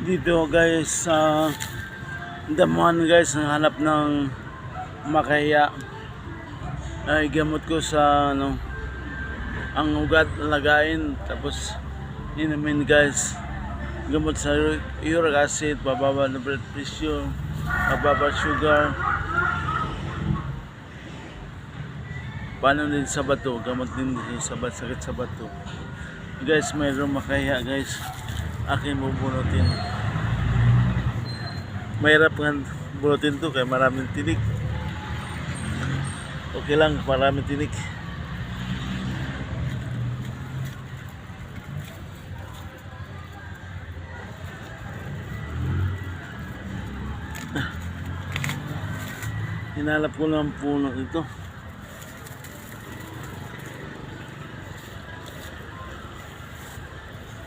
Dito guys sa damuhan guys, hanap ng makaya. Ay gamot ko sa ang ugat lagain, tapos inumin guys. Gamot sa uric acid, bababa ng blood pressure, bababa sugar. Paano din sa bato, gamot din sa sakit sa bato. Guys, mayroong makaya guys, akin bubunutin. Mahirap nga bunutin to kaya maraming tinik. Okay lang, maraming tinik. Hinalap ko ng puno ito.